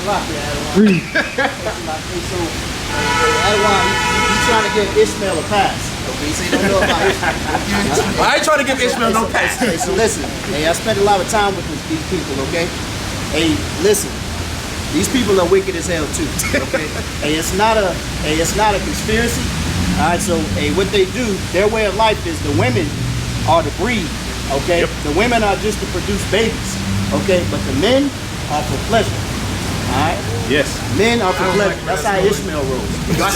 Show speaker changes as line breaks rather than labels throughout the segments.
Read. So, Adawan, he's trying to give Ishmael a pass. Okay, so you don't know about Ishmael.
I ain't trying to give Ishmael no pass.
Okay, so listen, hey, I spent a lot of time with these people, okay? Hey, listen, these people are wicked as hell too, okay? Hey, it's not a conspiracy. All right, so hey, what they do, their way of life is the women are the breed, okay? Yep. The women are just to produce babies, okay? But the men are for pleasure. Alright?
Yes.
Men are for pleasure. That's how Ishmael rolls.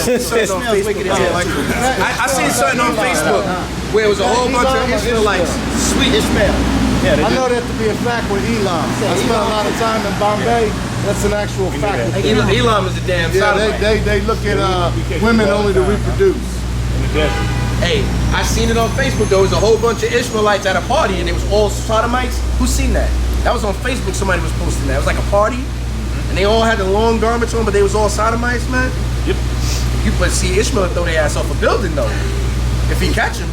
Ishmael's wicked as hell too.
I seen something on Facebook where it was a whole bunch of Israelites. Sweet
Ishmael.
Yeah, I know that to be a fact with Elam. I spent a lot of time in Bombay. That's an actual fact.
Elam is a damn sodomite.
They look at women only to reproduce.
Hey, I seen it on Facebook. There was a whole bunch of Ishmaelites at a party and it was all sodomites. Who seen that? That was on Facebook. Somebody was posting that. It was like a party. And they all had the long garments on, but they was all sodomites, man.
Yep.
But see, Ishmael throw their ass off a building though. If he catch him.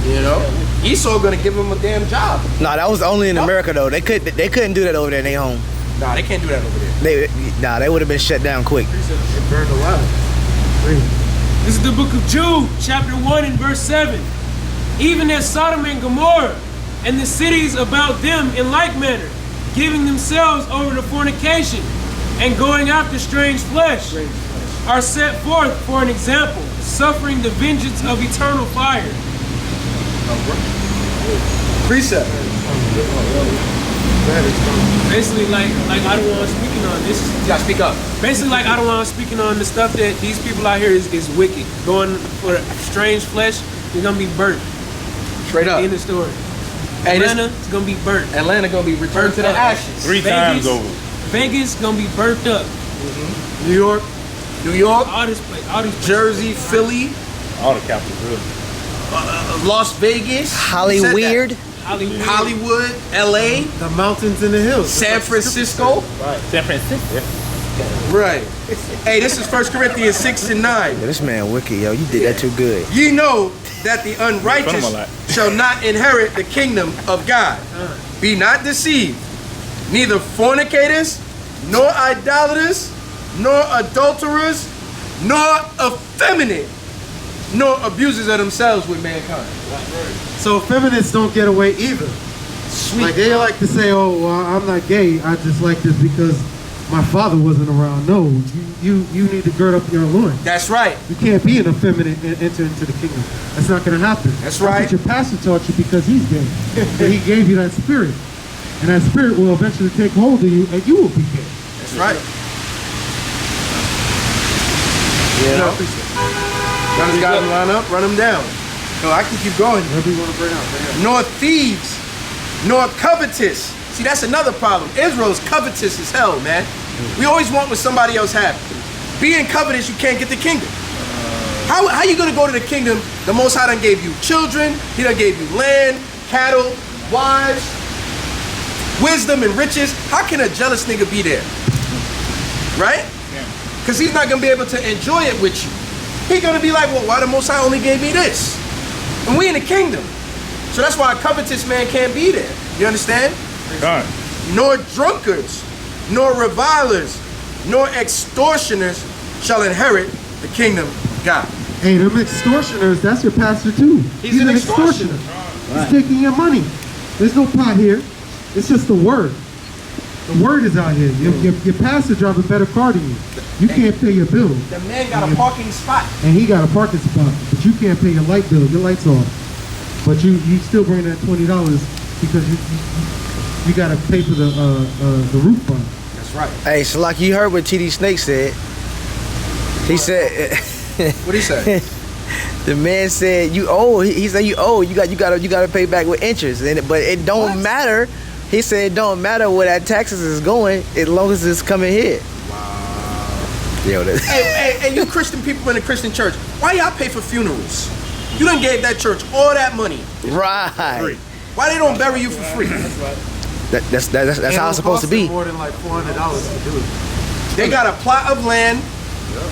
You know? Esau gonna give him a damn job.
Nah, that was only in America though. They couldn't do that over there in their home.
Nah, they can't do that over there.
They would have been shut down quick.
It burned alive.
This is the book of Jude, chapter 1 and verse 7. Even as Sodom and Gomorrah and the cities about them in like manner, giving themselves over to fornication and going after strange flesh, are set forth for an example, suffering the vengeance of eternal fire.
Precept.
Basically, like Adawan speaking on this.
You gotta speak up.
Basically, like Adawan speaking on the stuff that these people out here is wicked. Going for strange flesh, you're gonna be burnt.
Straight up.
In the story.
Hey,
Atlanta is gonna be burnt.
Atlanta gonna be returned to the ashes.
3 times over.
Vegas gonna be burnt up.
New York,
all these places.
Jersey, Philly,
all the capitals, really.
Las Vegas,
Hollywood,
LA,
the mountains and the hills,
San Francisco.
Right. San Francisco.
Right. Hey, this is 1 Corinthians 6 and 9.
Yeah, this man wicked, yo. You did that too good.
Ye know that the unrighteous shall not inherit the kingdom of God. Be not deceived. Neither fornicators, nor idolaters, nor adulterers, nor effeminate, nor abusers of themselves with mankind.
So feminists don't get away either.
Sweet.
Like they like to say, oh, well, I'm not gay. I just like this because my father wasn't around. No, you need to gird up your loins.
That's right.
You can't be an effeminate and enter into the kingdom. That's not going to happen.
That's right.
That's what your pastor taught you because he's gay. And he gave you that spirit. And that spirit will eventually take hold of you and you will be gay.
That's right. You know? Run this guy line up, run him down. No, I can keep going.
Whatever you want to bring out.
Nor thieves, nor covetous. See, that's another problem. Israel's covetous as hell, man. We always want what somebody else has. Being covetous, you can't get the kingdom. How you gonna go to the kingdom? The Most High done gave you children. He done gave you land, cattle, wives, wisdom, and riches. How can a jealous nigga be there? Right? Because he's not gonna be able to enjoy it with you. He's gonna be like, well, why the Most High only gave me this? And we in the kingdom. So that's why a covetous man can't be there. You understand?
God.
Nor drunkards, nor revilers, nor extortioners shall inherit the kingdom of God.
Hey, them extortioners, that's your pastor too.
He's an extortioner.
He's taking your money. There's no pot here. It's just the word. The word is out here. Your pastor drives a better car than you. You can't pay your bill.
The man got a parking spot.
And he got a parking spot, but you can't pay your light bill. Your light's off. But you still bring that $20 because you got to pay for the roof fund.
That's right.
Hey, so like you heard what TD Snake said. He said.
What he say?
The man said you owe. He said you owe. You got to pay back with interest. But it don't matter. He said it don't matter where that taxes is going as long as it's coming here. Yo,
hey, you Christian people in the Christian church, why y'all pay for funerals? You done gave that church all that money.
Right.
Why they don't bury you for free?
That's how it's supposed to be.
More than like $400 to do it.
They got a plot of land.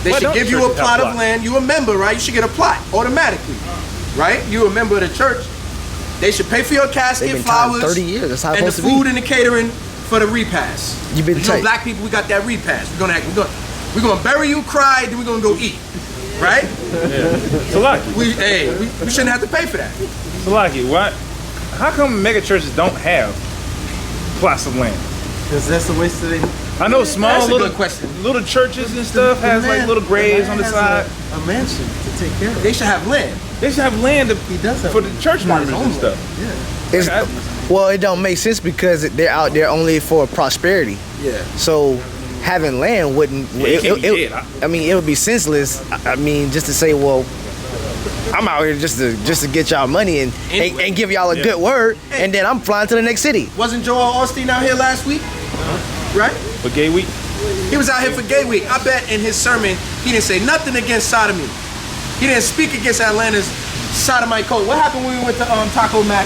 They should give you a plot of land. You a member, right? You should get a plot automatically, right? You a member of the church. They should pay for your casket, flowers,
30 years. That's how it's
and the
supposed to be.
food and the catering for the repass.
You been tight.
Black people, we got that repass. We're gonna bury you, cry, then we're gonna go eat. Right?
Salaki.
We shouldn't have to pay for that.
Salaki, what? How come mega churches don't have plots of land?
Because that's a waste of their.
I know small
That's a
little
good question.
little churches and stuff has like little graves on the side.
A mansion to take care of.
They should have land.
They should have land
He does have
for the church
got his
members
own
and stuff.
Yeah.
Well, it don't make sense because they're out there only for prosperity.
Yeah.
So having land wouldn't.
it can't be dead.
I mean, it would be senseless. I mean, just to say, well, I'm out here just to get y'all money and give y'all a good word, and then I'm flying to the next city.
Wasn't Joel Osteen out here last week? Right?
For gay week.
He was out here for Gay Week. I bet in his sermon, he didn't say nothing against sodomy. He didn't speak against Atlanta's sodomite code. What happened when we went to Taco Mac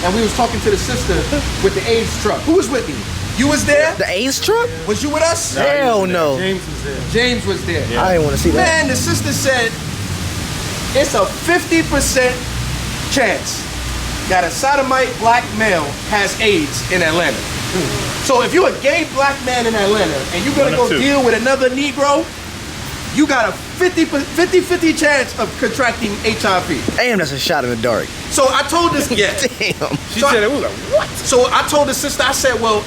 and we was talking to the sister with the AIDS truck? Who was with me? You was there?
The AIDS truck?
Was you with us?
Hell no.
James was there.
James was there.
Yeah.
I didn't want to see that.
Man, the sister said it's a 50% chance that a sodomite black male has AIDS in Atlanta. So if you're a gay black man in Atlanta and you're gonna
One
go
of two.
deal with another Negro, you got a 50-50 chance of contracting HIV.
Damn, that's a shot in the dark.
So I told this, yeah.
Damn.
She
So
said it was like, what?
So I told the sister, I said, well,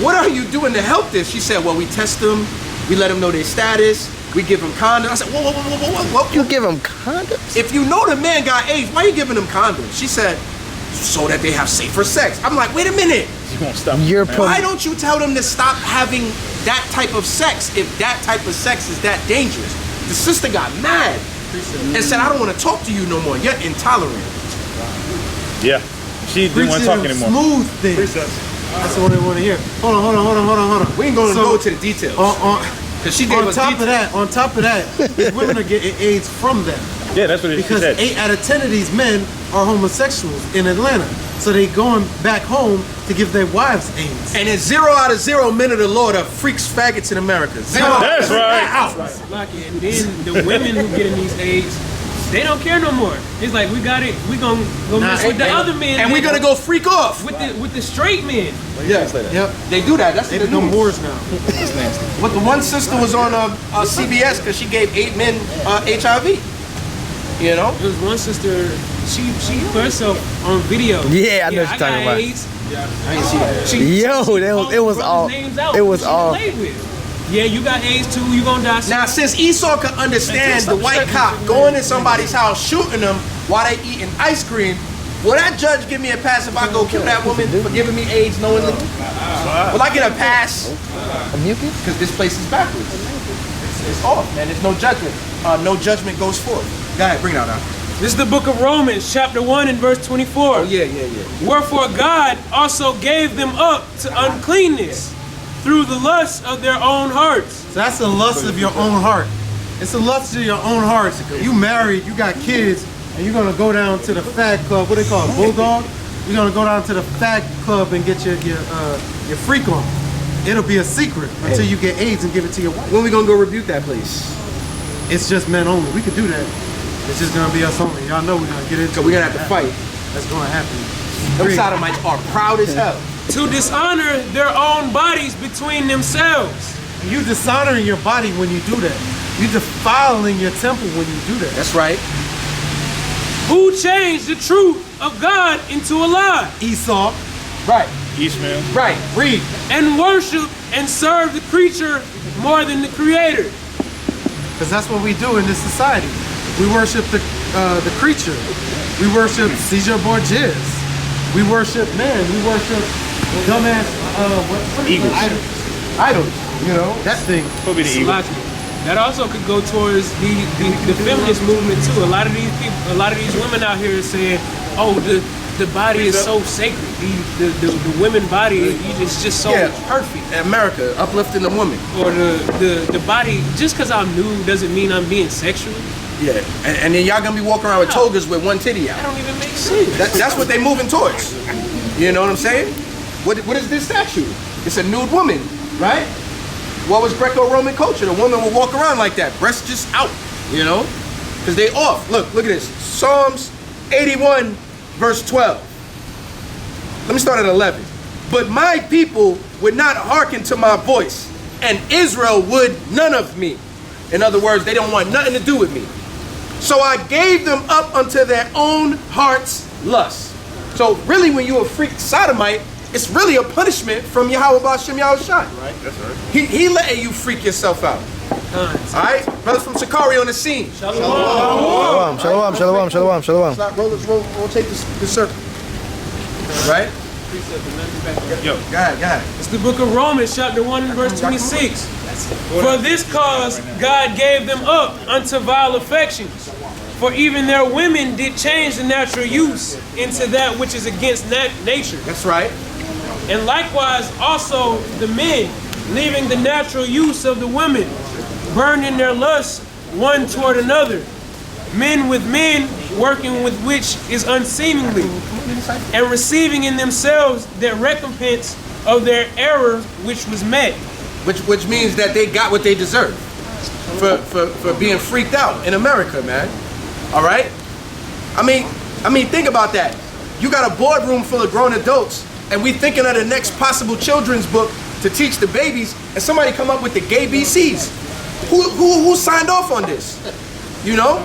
what are you doing to help this? She said, well, we test them, we let them know their status, we give them condoms. I said, whoa.
You give them condoms?
If you know the man got AIDS, why are you giving them condoms? She said, so that they have safer sex. I'm like, wait a minute.
You won't stop.
You're
Why don't you tell them to stop having that type of sex if that type of sex is that dangerous? The sister got mad and said, I don't want to talk to you no more. You're intolerant.
Yeah. She didn't want to talk anymore.
Smooth things. That's what they want to hear. Hold on.
We ain't gonna go to the details. Because she gave
On
us
top
details.
of that, these women are getting AIDS from them.
Yeah, that's what she
Because
said.
8 out of 10 of these men are homosexuals in Atlanta. So they going back home to give their wives AIDS.
And it's 0 out of 0 men of the Lord are freaks, faggots in America. 0.
That's right.
Lucky. And then the women who getting these AIDS, they don't care no more. It's like, we got it. We gonna go mess with the other men.
And we're gonna go freak off.
with the straight men.
Yeah.
Yep.
They do that. That's
They
the
become
news.
whores now.
But the one sister was on CBS because she gave 8 men HIV. You know?
There was one sister, she put herself on video.
Yeah, I know what you're talking about.
AIDS.
I ain't see that.
Yo, it was all. It was all.
Yeah, you got AIDS too. You gonna die soon.
Now, since Esau could understand the white cop going in somebody's house, shooting them while they eating ice cream, will that judge give me a pass if I go kill that woman for giving me AIDS knowingly? Will I get a pass?
A mucus?
Because this place is backwards. It's off, man. There's no judgment. No judgment goes forth. Go ahead, bring it out now.
This is the book of Romans, chapter 1 and verse 24.
Oh, yeah.
Wherefore God also gave them up to uncleanness through the lust of their own hearts.
So that's the lust of your own heart. It's the lust of your own heart. You married, you got kids, and you're gonna go down to the fag club. What they call it, Bulldog? You're gonna go down to the fag club and get your freak on. It'll be a secret until you get AIDS and give it to your wife.
When we gonna go rebuke that place?
It's just men only. We could do that. It's just gonna be us only. Y'all know we're gonna get into
So we're gonna have to fight.
That's gonna happen.
Them sodomites are proud as hell.
To dishonor their own bodies between themselves.
You dishonoring your body when you do that. You defiling your temple when you do that.
That's right.
Who changed the truth of God into a lie.
Esau,
Right.
Ishmael.
Right.
read.
And worship and serve the creature more than the creator.
Because that's what we do in this society. We worship the creature. We worship Caesar Borgia. We worship men. We worship dumbass what
Eagles.
Idols. You know that thing.
Will be the eagle.
That also could go towards the feminist movement too. A lot of these people, a lot of these women out here are saying, "Oh, the body is so sacred. The women body is just so perfect."
America uplifting the woman.
Or the body, just because I'm nude doesn't mean I'm being sexual.
Yeah. And then y'all gonna be walking around with togas with one titty
That
out.
don't even make sense.
That's what they moving towards. You know what I'm saying? What is this statue? It's a nude woman, right? What was Greco-Roman culture? The woman would walk around like that, breasts just out, you know? Because they off. Look at this. Psalms 81, verse 12. Let me start at 11. But my people would not hearken to my voice, and Israel would none of me. In other words, they don't want nothing to do with me. So I gave them up unto their own heart's lust. So really, when you're a freak sodomite, it's really a punishment from Yahweh B'Ashem Yahushua. Right, that's right. He letting you freak yourself out. All right, brothers from Sicarii on the scene.
Shalom, shalom, shalom, shalom, shalom.
Rotate the circle. Right?
Yo,
go ahead.
It's the book of Romans, chapter 1 and verse 26. For this cause God gave them up unto vile affections. For even their women did change the natural use into that which is against nature.
That's right.
And likewise also the men, leaving the natural use of the women, burned in their lust one toward another. Men with men, working with which is unseemly, and receiving in themselves their recompense of their error which was met.
Which means that they got what they deserve for being freaked out in America, man. All right? I mean, think about that. You got a boardroom full of grown adults, and we thinking of the next possible children's book to teach the babies, and somebody come up with the gay BCs. Who signed off on this? You know?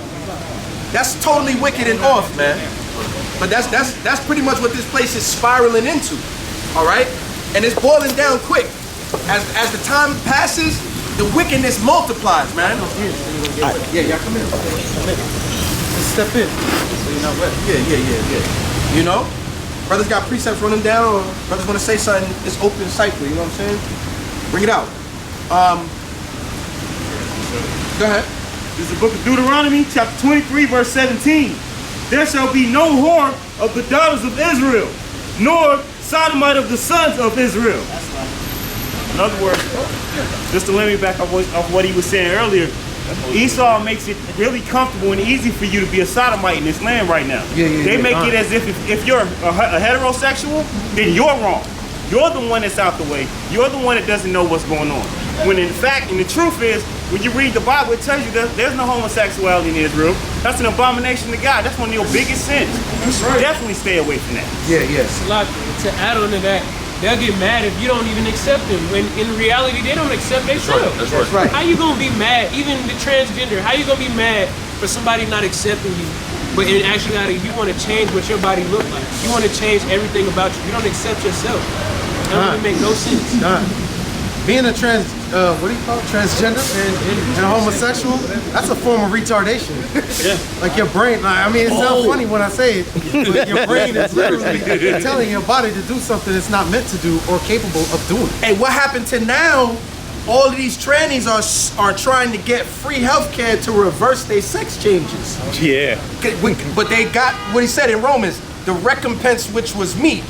That's totally wicked and off, man. But that's pretty much what this place is spiraling into. All right? And it's boiling down quick. As the time passes, the wickedness multiplies, man. Yeah, come in.
Let's step in.
So you're not wet. Yeah. You know? Brothers got precepts running down, or brothers want to say something, it's open and cycle, you know what I'm saying? Bring it out. Go ahead.
This is the book of Deuteronomy, chapter 23, verse 17. There shall be no whore of the daughters of Israel, nor sodomite of the sons of Israel. In other words, just to let me back off what he was saying earlier, Esau makes it really comfortable and easy for you to be a sodomite in this land right now. They make it as if you're a heterosexual, then you're wrong. You're the one that's out the way. You're the one that doesn't know what's going on. When in fact, and the truth is, when you read the Bible, it tells you that there's no homosexuality in Israel. That's an abomination to God. That's one of your biggest sins. You should definitely stay away from that.
Yeah.
To add on to that, they'll get mad if you don't even accept them. When in reality, they don't accept themselves.
That's right.
How you gonna be mad? Even the transgender, how you gonna be mad for somebody not accepting you? But in actuality, you want to change what your body look like. You want to change everything about you. You don't accept yourself. That doesn't make no sense.
Being a transgender and a homosexual, that's a form of retardation. Like your brain, I mean, it sounds funny when I say it, but your brain is literally telling your body to do something it's not meant to do or capable of doing.
Hey, what happened to now? All of these trannies are trying to get free healthcare to reverse their sex changes.
Yeah.
But they got what he said in Romans, the recompense which was meat.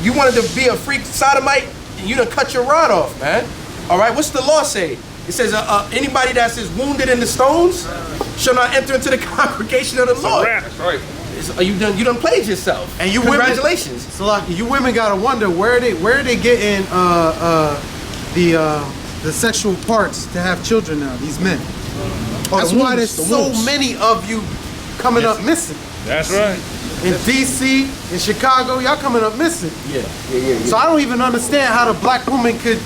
You wanted to be a freak sodomite, and you done cut your rod off, man. All right, what's the law say? It says anybody that is wounded in the stones shall not enter into the congregation of the Lord.
That's right.
You done played yourself.
And you
congratulations.
Women, so like you women gotta wonder where are they getting the sexual parts to have children now, these men. That's why there's so many of you coming up missing.
That's right.
In DC, in Chicago, y'all coming up missing.
Yeah.
So I don't even understand how the black woman could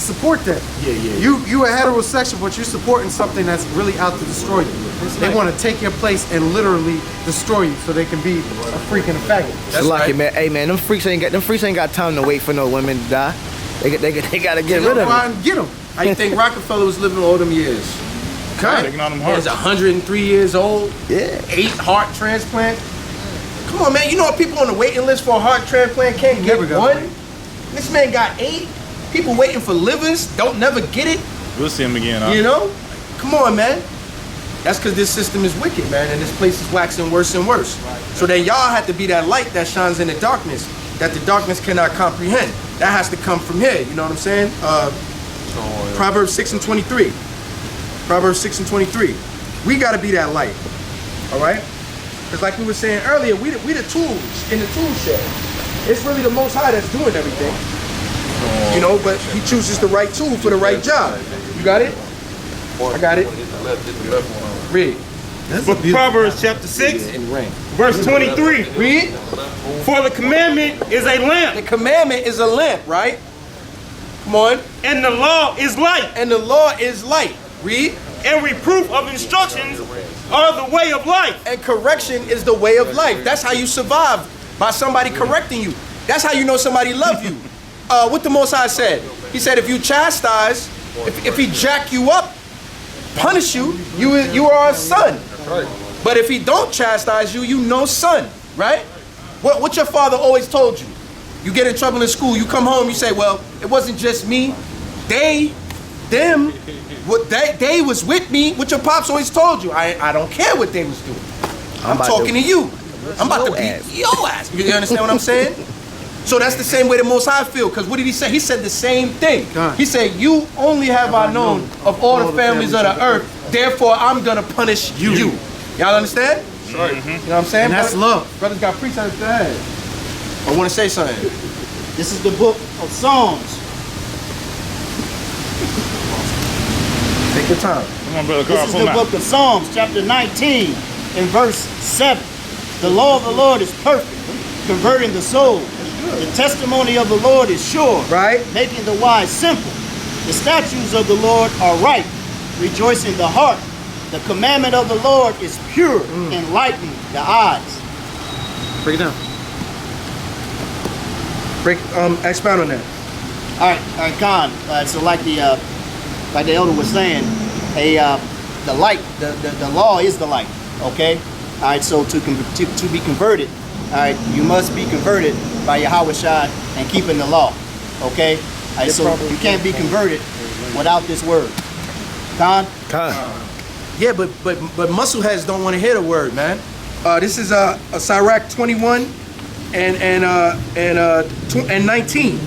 support that.
Yeah.
You a heterosexual, but you're supporting something that's really out to destroy you. They want to take your place and literally destroy you so they can be a freak and a faggot.
That's lucky, right. Man. Hey man, them freaks ain't got time to wait for no women to die. They gotta get rid of them.
Get them.
How you think Rockefeller was living all them years?
Taking on them hearts.
He's 103 years old.
Yeah.
8 heart transplant. Come on, man. You know what people on the waiting list for a heart transplant can't get one? This man got 8. People waiting for livers don't never get it.
We'll see him again, huh?
You know? Come on, man. That's because this system is wicked, man, and this place is waxing worse and worse. So then y'all have to be that light that shines in the darkness, that the darkness cannot comprehend. That has to come from here, you know what I'm saying? Proverbs 6 and 23. Proverbs 6 and 23. We got to be that light, all right? Because like we were saying earlier, we the tools in the tool shed. It's really the Most High that's doing everything. You know, but he chooses the right tool for the right job. You got it? I got it. Read.
That's
Book of Proverbs chapter 6,
And rain.
verse 23.
Read.
For the commandment is a
The
lamp,
commandment is a lamp, right? Come on.
and the law is light,
And the law is light. Read.
and reproof of instructions are the way of life.
And correction is the way of life. That's how you survive, by somebody correcting you. That's how you know somebody love you. What the Most High said. He said if you chastise, if he jack you up, punish you, you are a son. But if he don't chastise you, you no son, right? What your father always told you. You get in trouble in school, you come home, you say, well, it wasn't just me. They was with me. What your pops always told you. I don't care what they was doing. I'm talking to you. I'm about to beat your ass. You understand what I'm saying? So that's the same way the Most High feel. Because what did he say? He said the same thing. He said, you only have I known of all the families of the earth. Therefore, I'm going to punish you. Y'all understand?
Right.
You know what I'm saying?
And that's love.
Brothers got precepts to add. I want to say something.
This is the book of Psalms.
Take your time.
Come on, brother
This
Carl,
is
pull
the
him
book
out.
of Psalms, chapter 19, in verse 7. The law of the Lord is perfect, converting the soul. The testimony of the Lord is sure,
Right?
making the wise simple. The statutes of the Lord are right, rejoicing the heart. The commandment of the Lord is pure, enlightening the eyes.
Break it down.
Expound on that.
All right, Khan. So like the elder was saying, the light, the law is the light. Okay. All right. So to be converted, all right, you must be converted by Yahweh Shai and keeping the law. Okay. All right. So you can't be converted without this word. Khan.
Yeah, but muscle heads don't want to hear the word, man. This is Sirach 21 and 19.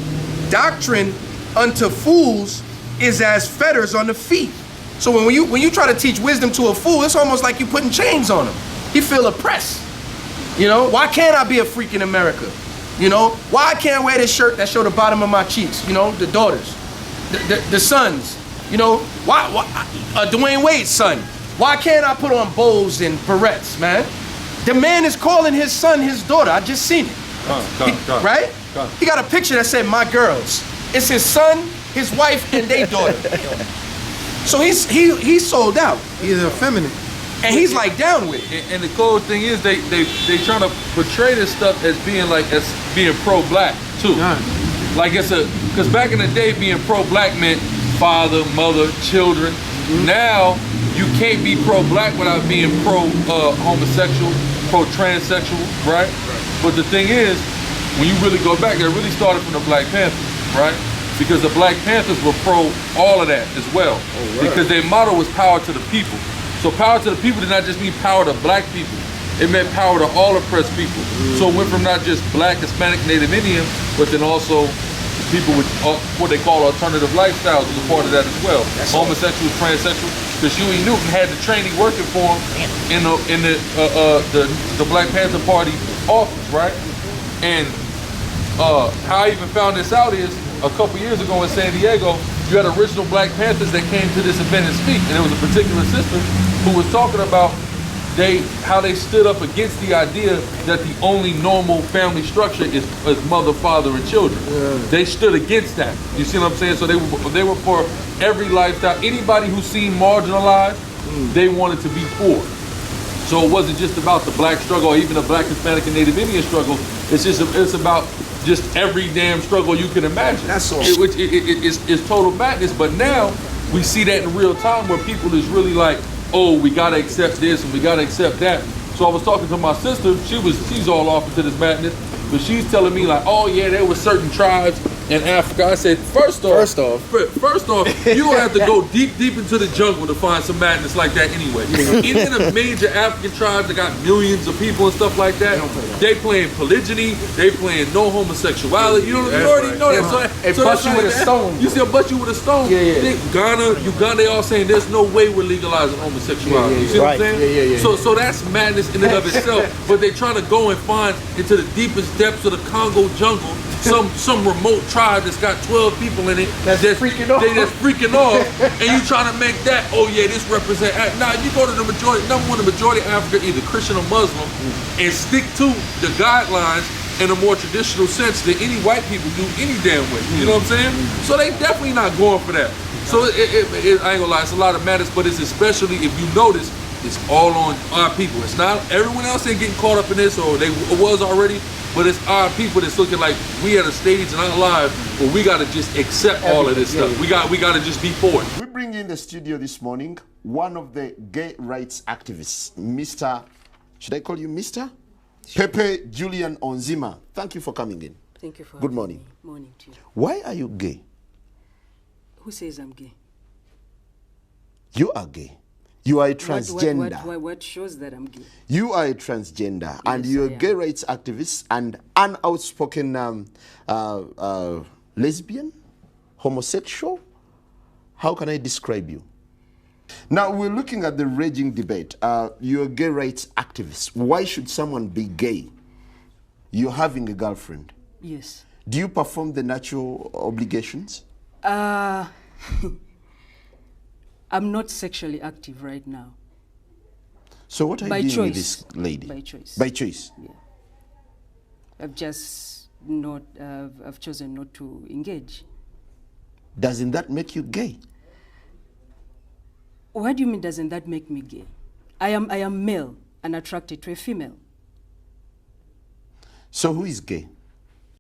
Doctrine unto fools is as fetters on the feet. So when you try to teach wisdom to a fool, it's almost like you putting chains on him. He feel oppressed. You know, why can't I be a freak in America? You know, why I can't wear this shirt that show the bottom of my cheeks? You know, the daughters, the sons. You know, why Dwayne Wade's son. Why can't I put on bows and barrettes, man? The man is calling his son his daughter. I just seen it. Right? He got a picture that said "my girls." It's his son, his wife, and their daughter. So he's sold out,
He's effeminate.
and he's like down with it.
And the cool thing is they trying to portray this stuff as being pro-black too. Like because back in the day being pro-black meant father, mother, children. Now you can't be pro-black without being pro-homosexual, pro-transsexual, right? But the thing is, when you really go back, it really started from the Black Panthers, right? Because the Black Panthers were pro all of that as well. Because their motto was power to the people. So power to the people did not just mean power to black people. It meant power to all oppressed people. So it went from not just black, Hispanic, Native Indian, but then also people with what they call alternative lifestyles was a part of that as well. Homosexual, transsexual. Because Huey Newton had the trainee working for him in the Black Panther Party office, right? And how I even found this out is a couple years ago in San Diego, you had original Black Panthers that came to this event and speak, and there was a particular sister who was talking about how they stood up against the idea that the only normal family structure is mother, father, and children. They stood against that. You see what I'm saying? So they were for every lifestyle. Anybody who seemed marginalized, they wanted to be poor. So it wasn't just about the black struggle or even the black, Hispanic, and Native Indian struggle. It's about just every damn struggle you can imagine.
That's all.
It's total madness. But now we see that in real time where people is really like, oh, we gotta accept this and we gotta accept that. So I was talking to my sister. She's all off into this madness, but she's telling me like, oh yeah, there were certain tribes in Africa. I said, first off, you don't have to go deep into the jungle to find some madness like that anyway. Even the major African tribes that got millions of people and stuff like that, they playing polygyny, they playing no homosexuality. You already know that. So
bust you with a stone.
You see, bust you with a stone.
Yeah.
Ghana, Uganda, they all saying there's no way we're legalizing homosexuality. You see what I'm saying?
Yeah.
So that's madness in and of itself. But they're trying to go and find into the deepest depths of the Congo jungle some remote tribe that's got 12 people in it
That's freaking off.
They just freaking off, and you trying to make that, oh yeah, this represent. Nah, you go to the majority, number one, the majority of Africa, either Christian or Muslim, and stick to the guidelines in a more traditional sense than any white people do any damn way. You know what I'm saying? So they definitely not going for that. So I ain't gonna lie, it's a lot of matters, but it's especially, if you notice, it's all on our people. It's not everyone else ain't getting caught up in this, or they was already, but it's our people that's looking like we at a stage in our lives where we gotta just accept all of this stuff. We gotta just be for it.
We bring in the studio this morning one of the gay rights activists, Mr. Should I call you Mr? Pepe Julian Onzima. Thank you for coming in.
Thank you for
Good morning.
Morning to you.
Why are you gay?
Who says I'm gay?
You are gay. You are a transgender.
What shows that I'm gay?
You are a transgender,
Yes,
and you're a
I am.
gay rights activist and an outspoken lesbian, homosexual. How can I describe you? Now, we're looking at the raging debate. You're a gay rights activist. Why should someone be gay? You're having a girlfriend.
Yes.
Do you perform the natural obligations?
I'm not sexually active right now.
So what are you
By
doing with
choice.
this lady?
By choice.
By choice.
Yeah. I've just not. I've chosen not to engage.
Doesn't that make you gay?
What do you mean? Doesn't that make me gay? I am male and attracted to a female.
So who is gay?